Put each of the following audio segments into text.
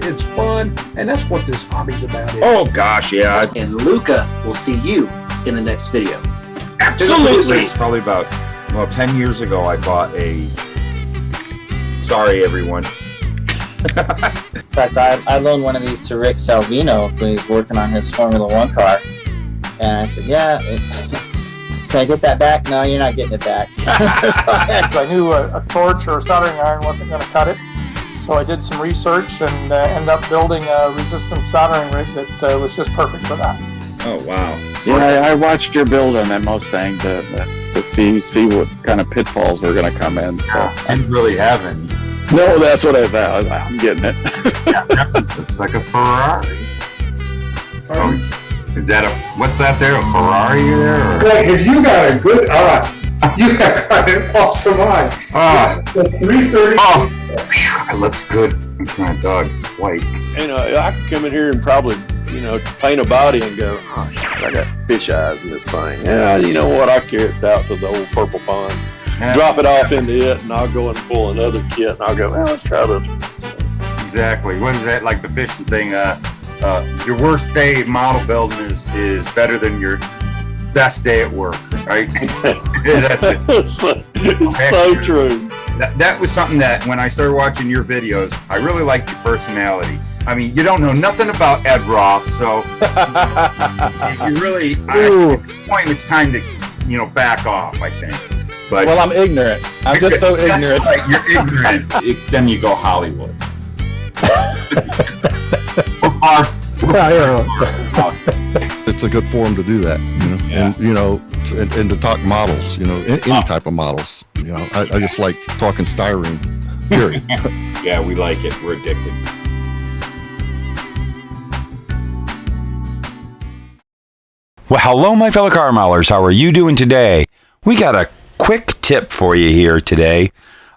It's fun, and that's what this hobby's about. Oh gosh, yeah. And Luka will see you in the next video. Absolutely. Probably about 10 years ago, I bought a. Sorry, everyone. In fact, I loaned one of these to Rick Salvino when he was working on his Formula One car, and I said, "Yeah, can I get that back?" "No, you're not getting it back." I knew a torch or a soldering iron wasn't going to cut it, so I did some research and ended up building a resistant soldering rig that was just perfect for that. Oh wow! Yeah, I watched your build on that Mustang to see what kind of pitfalls were going to come in. So. Didn't really have any. No, that's what I thought. I'm getting it. Yeah, it's like a Ferrari. Oh, is that what's that there? A Ferrari there? Or? Greg, you got a good you got an awesome eye. 330. Oh, it looks good. It's my dog, white. I could come in here and probably, paint a body and go, oh shit, I got fish eyes in this thing. Yeah, you know what? I carry it out to the old purple pond. Drop it off into it, and I'll go and pull another kit, and I'll go, well, let's try this. Exactly. What is that, like the fishing thing? Your worst day model building is better than your best day at work, right? That's it. It's so true. That was something that when I started watching your videos, I really liked your personality. I mean, you don't know nothing about Ed Roth, so you really, at this point, it's time to, back off, I think. But well, I'm ignorant. I'm just so ignorant. That's right, you're ignorant. Then you go Hollywood. It's a good forum to do that, and to talk models, any type of models. I just like talking styrene, period. Yeah, we like it. We're addicted. Well, hello, my fellow car modelers. How are you doing today? We got a quick tip for you here today.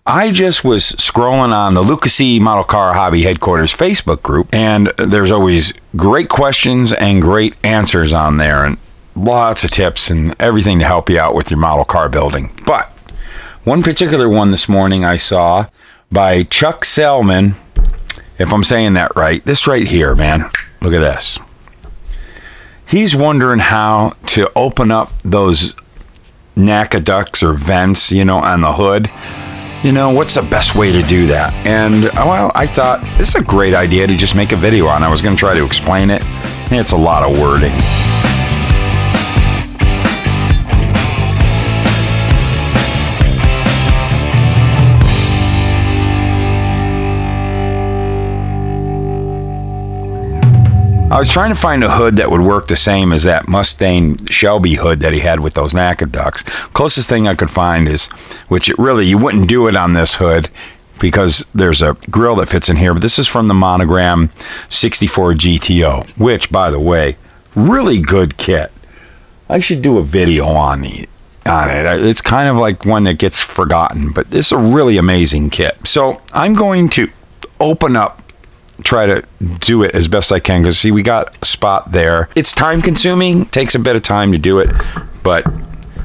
I just was scrolling on the Luka Model Car Hobby Headquarters Facebook group, and there's always great questions and great answers on there, and lots of tips and everything to help you out with your model car building. But one particular one this morning I saw by Chuck Selman, if I'm saying that right, this right here, man, look at this. He's wondering how to open up those NACA ducts or vents, on the hood. What's the best way to do that? And, well, I thought this is a great idea to just make a video on. I was going to try to explain it. It's a lot of wording. I was trying to find a hood that would work the same as that Mustang Shelby hood that he had with those NACA ducts. Closest thing I could find is, which you wouldn't do it on this hood because there's a grill that fits in here, but this is from the Monogram 64 GTO, which, by the way, really good kit. I should do a video on it. It's kind of like one that gets forgotten, but this is a really amazing kit. So I'm going to try to do it as best I can, because see, we got a spot there. It's time consuming, takes a bit of time to do it, but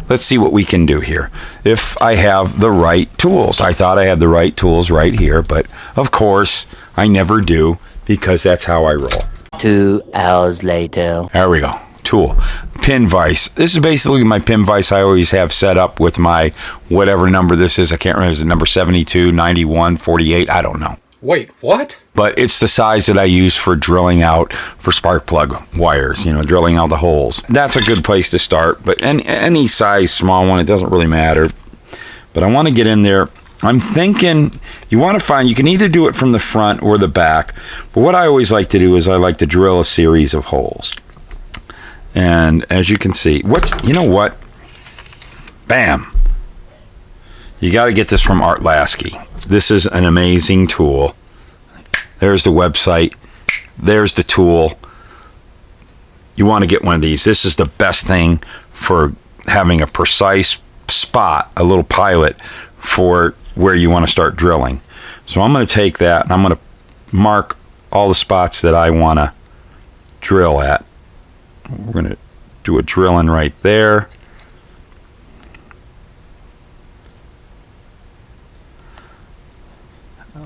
let's see what we can do here. If I have the right tools. I thought I had the right tools right here, but of course I never do, because that's how I roll. 2 hours later. There we go. Tool. Pin vise. This is basically my pin vise I always have set up with my whatever number this is. I can't remember. Is it number 72, 91, 48? I don't know. Wait, what? But it's the size that I use for drilling out for spark plug wires, drilling out the holes. That's a good place to start, but any size small one, it doesn't really matter. But I want to get in there. I'm thinking you can either do it from the front or the back, but what I always like to do is I like to drill a series of holes. And as you can see, bam. You got to get this from Art Lasky. This is an amazing tool. There's the website. There's the tool. You want to get one of these. This is the best thing for having a precise spot, a little pilot for where you want to start drilling. So I'm going to take that and I'm going to mark all the spots that I want to drill at. We're going to do a drilling right there.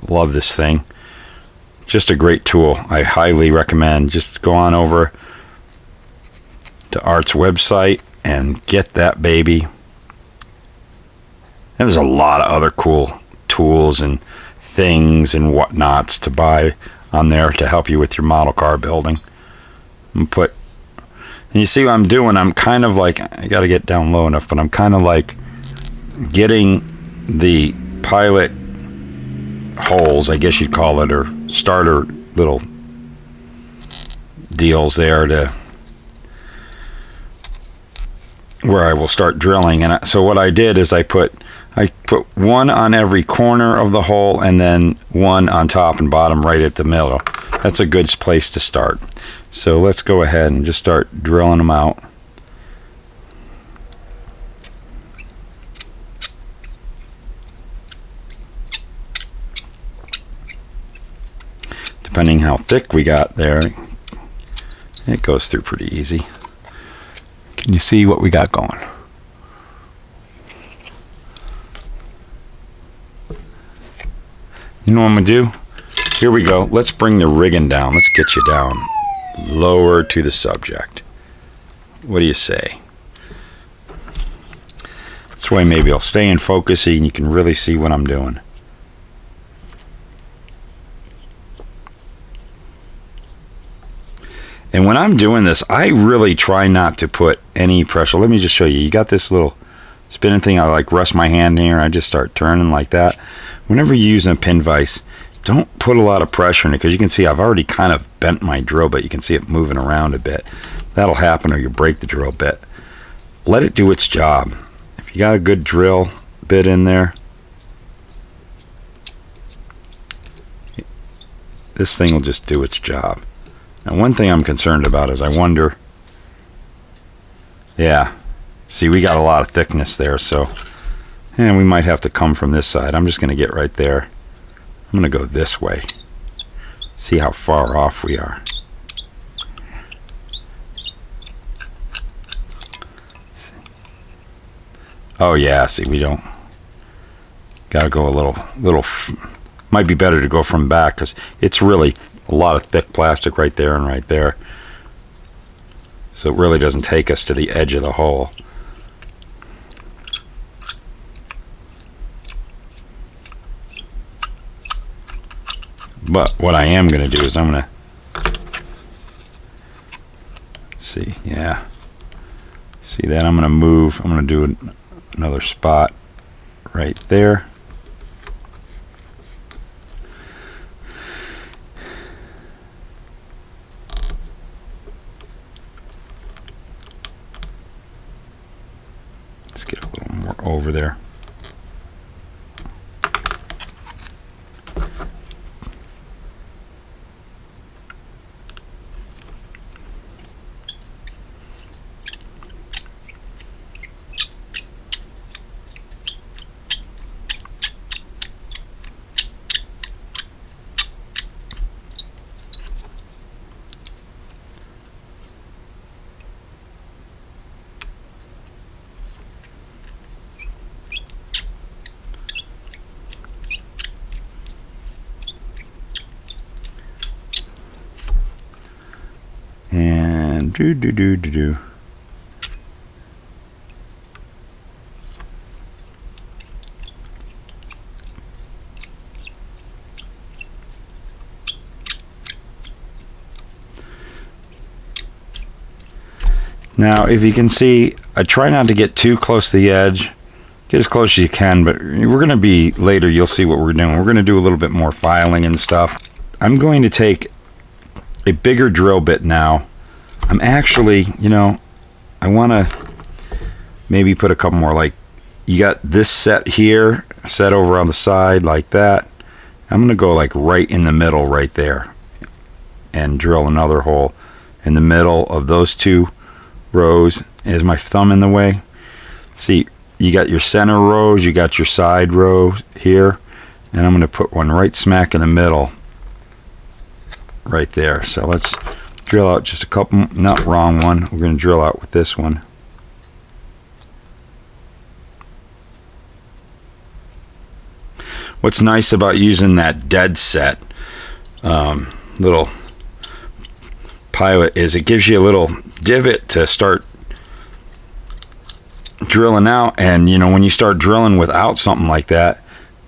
love this thing. Just a great tool. I highly recommend. Just go on over to Art's website and get that baby. And there's a lot of other cool tools and things and whatnots to buy on there to help you with your model car building. And you see what I'm doing? I'm kind of like, I got to get down low enough, but I'm kind of like getting the pilot holes, I guess you'd call it, or starter little deals there to where I will start drilling. And so what I did is I put one on every corner of the hole and then one on top and bottom right at the middle. That's a good place to start. So let's go ahead and just start drilling them out. Depending how thick we got there, it goes through pretty easy. Can you see what we got going? You know what I'm gonna do? Here we go. Let's bring the rigging down. Let's get you down lower to the subject. What do you say? This way maybe I'll stay in focus and you can really see what I'm doing. And when I'm doing this, I really try not to put any pressure. Let me just show you. You got this little spinning thing. I like rest my hand here. I just start turning like that. Whenever you're using a pin vise, don't put a lot of pressure in it because you can see I've already kind of bent my drill bit. You can see it moving around a bit. That'll happen or you break the drill bit. Let it do its job. If you got a good drill bit in there, this thing will just do its job. Now, one thing I'm concerned about is I wonder, yeah, see, we got a lot of thickness there, so, and we might have to come from this side. I'm just going to get right there. I'm going to go this way. See how far off we are. Oh, yeah, see, we don't, got to go a little, might be better to go from back because it's really a lot of thick plastic right there and right there. So it really doesn't take us to the edge of the hole. But what I am going to do is I'm going to see, yeah. See that? I'm going to move. I'm going to do another spot right there. Get a little more over there. And do. Now, if you can see, I try not to get too close to the edge. Get as close as you can, but we're going to be later. You'll see what we're doing. We're going to do a little bit more filing and stuff. I'm going to take a bigger drill bit now. I'm actually, you know, I want to maybe put a couple more, like you got this set here, set over on the side like that. I'm going to go like right in the middle right there and drill another hole in the middle of those two rows. Is my thumb in the way? See, you got your center rows, you got your side row here, and I'm going to put one right smack in the middle right there. So let's drill out just a couple, not wrong one, we're going to drill out with this one. what's nice about using that dead set little pilot is it gives you a little divot to start drilling out, and you know, when you start drilling without something like that,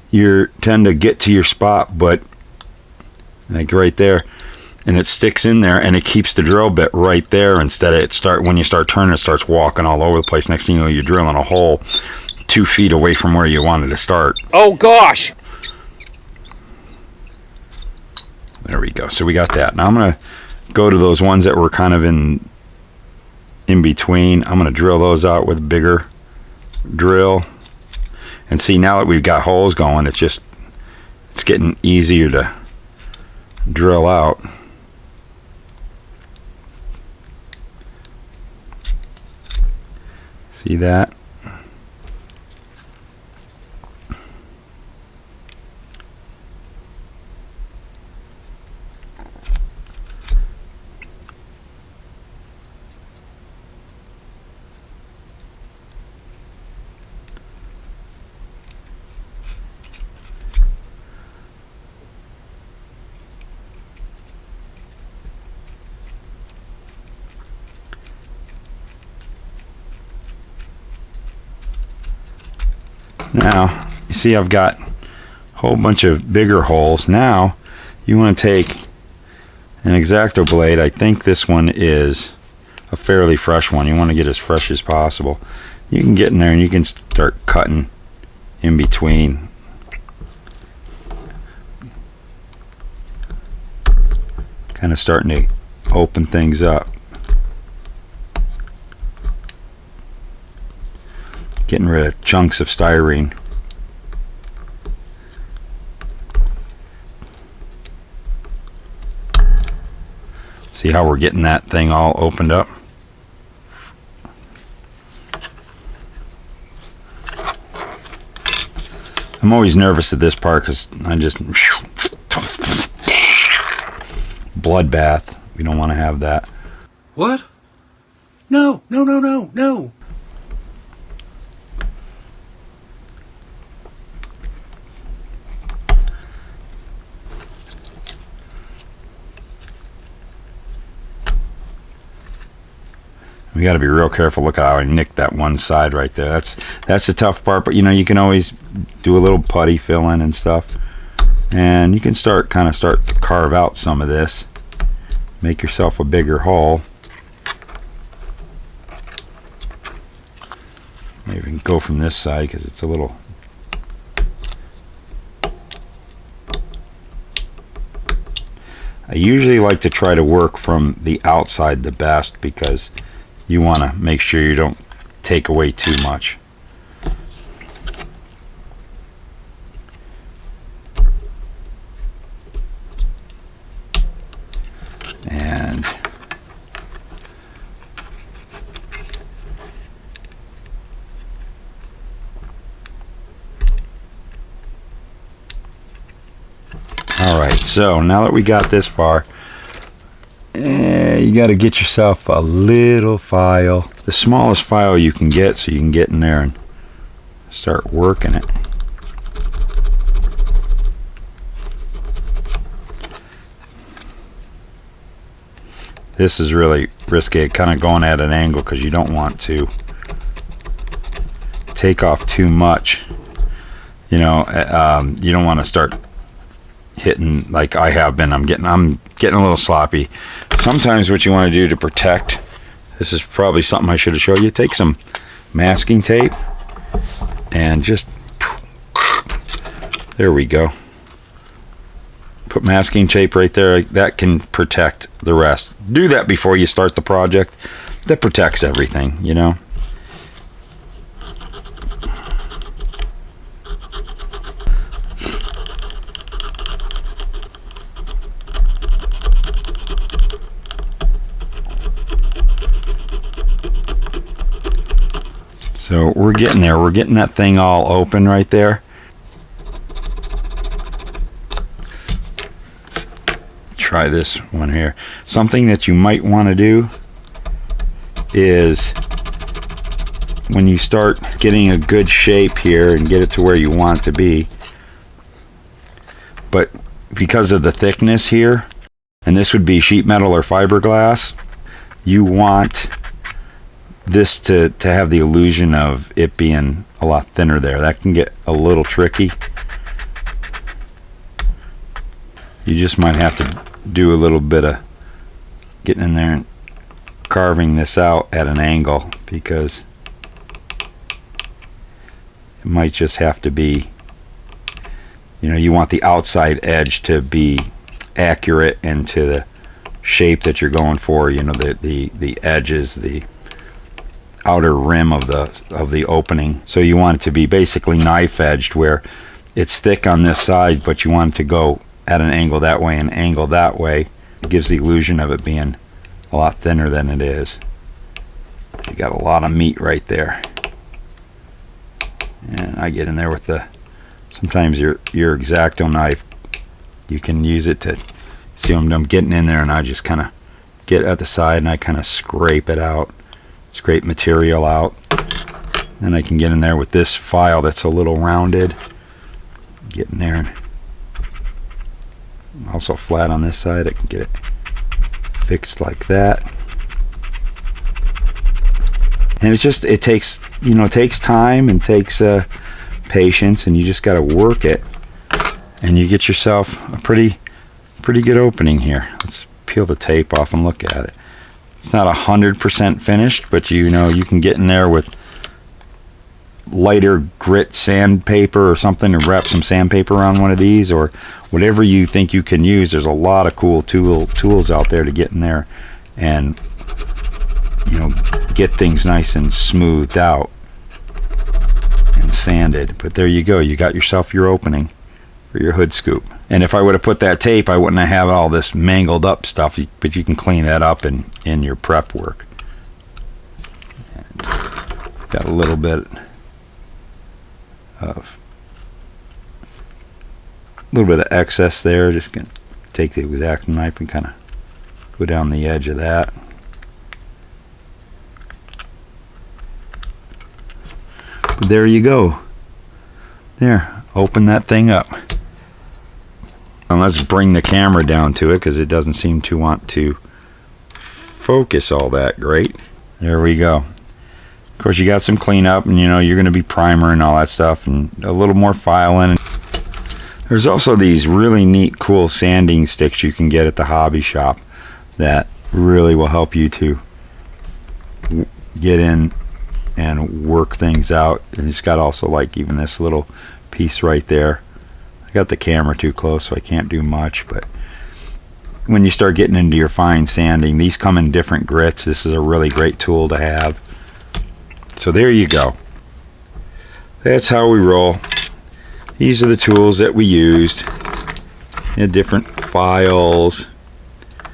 you tend to get to your spot, but like right there, and it sticks in there and it keeps the drill bit right there instead of when you start turning, it starts walking all over the place. Next thing you know, you're drilling a hole 2 feet away from where you wanted to start. Oh gosh! There we go. So we got that. Now I'm gonna go to those ones that were kind of in between. I'm gonna drill those out with a bigger drill, and see, now that we've got holes going, it's getting easier to drill out. See that? Now, you see I've got a whole bunch of bigger holes. Now, you want to take an X-Acto blade. I think this one is a fairly fresh one. You want to get as fresh as possible. You can get in there and you can start cutting in between. Kind of starting to open things up. Getting rid of chunks of styrene. See how we're getting that thing all opened up? I'm always nervous at this part because I just bloodbath. We don't want to have that. What? No, no, no, no, no. We got to be real careful. Look how I nicked that one side right there. That's the tough part, but you know, you can always do a little putty fill in and stuff, and you can start to carve out some of this, make yourself a bigger hole. Maybe we can go from this side because it's a little. I usually like to try to work from the outside the best because you want to make sure you don't take away too much. And all right, so now that we got this far, you got to get yourself a little file, the smallest file you can get, so you can get in there and start working it. This is really risky, kind of going at an angle because you don't want to take off too much. You know, you don't want to start hitting like I have been. I'm getting a little sloppy. Sometimes what you want to do to protect, this is probably something I should have showed you, take some masking tape and just, there we go. Put masking tape right there. That can protect the rest. Do that before you start the project. That protects everything, you know. So we're getting there. We're getting that thing all open right there. Let's try this one here. Something that you might want to do is when you start getting a good shape here and get it to where you want it to be, but because of the thickness here, and this would be sheet metal or fiberglass, you want this to have the illusion of it being a lot thinner there. That can get a little tricky. You just might have to do a little bit of getting in there and carving this out at an angle, because it might just have to be, you know, you want the outside edge to be accurate and to the shape that you're going for. You know, the edges, the outer rim of the opening. So you want it to be basically knife edged, where it's thick on this side, but you want it to go at an angle that way and angle that way. It gives the illusion of it being a lot thinner than it is. You got a lot of meat right there. And I get in there with the, sometimes your X-Acto knife, you can use it to see what I'm getting in there, and I just kind of get at the side and I kind of scrape it out, scrape material out. Then I can get in there with this file that's a little rounded, get in there, and also flat on this side. I can get it fixed like that. And it's just, it takes, you know, it takes time and takes patience, and you just got to work it, and you get yourself a pretty good opening here. Let's peel the tape off and look at it. It's not 100% finished, but you know, you can get in there with lighter grit sandpaper or something and wrap some sandpaper around one of these, or whatever you think you can use. There's a lot of cool tools out there to get in there and, you know, get things nice and smoothed out and sanded. But there you go, you got yourself your opening for your hood scoop. And if I would have put that tape, I wouldn't have all this mangled up stuff, but you can clean that up in your prep work. And got a little bit of excess there. Just gonna take the X-Acto knife and kind of go down the edge of that. There you go. There, open that thing up. And let's bring the camera down to it, because it doesn't seem to want to focus all that great. There we go. Of course, you got some cleanup, and you know, you're going to be primer and all that stuff, and a little more filing. There's also these really neat, cool sanding sticks you can get at the hobby shop that really will help you to get in and work things out. And it's got also like even this little piece right there. I got the camera too close, so I can't do much, but when you start getting into your fine sanding, these come in different grits. This is a really great tool to have. So there you go. That's how we roll. These are the tools that we used. Different files,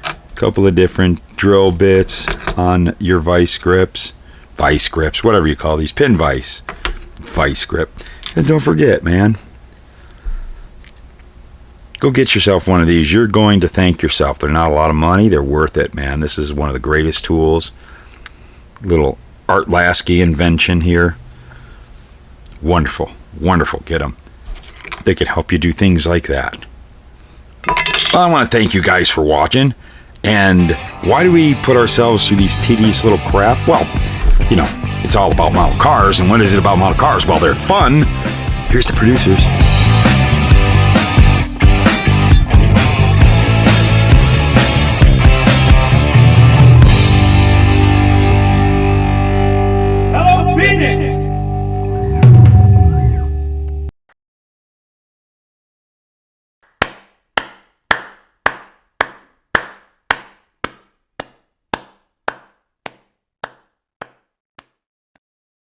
a couple of different drill bits on your vice grips, whatever you call these, pin vice grip. And don't forget, man, go get yourself one of these. You're going to thank yourself. They're not a lot of money. They're worth it, man. This is one of the greatest tools. Little Art Lasky invention here. Wonderful, wonderful. Get them. They could help you do things like that. Well, I want to thank you guys for watching. And why do we put ourselves through these tedious little crap? Well, you know, it's all about model cars. And what is it about model cars? Well, they're fun. Here's the producers.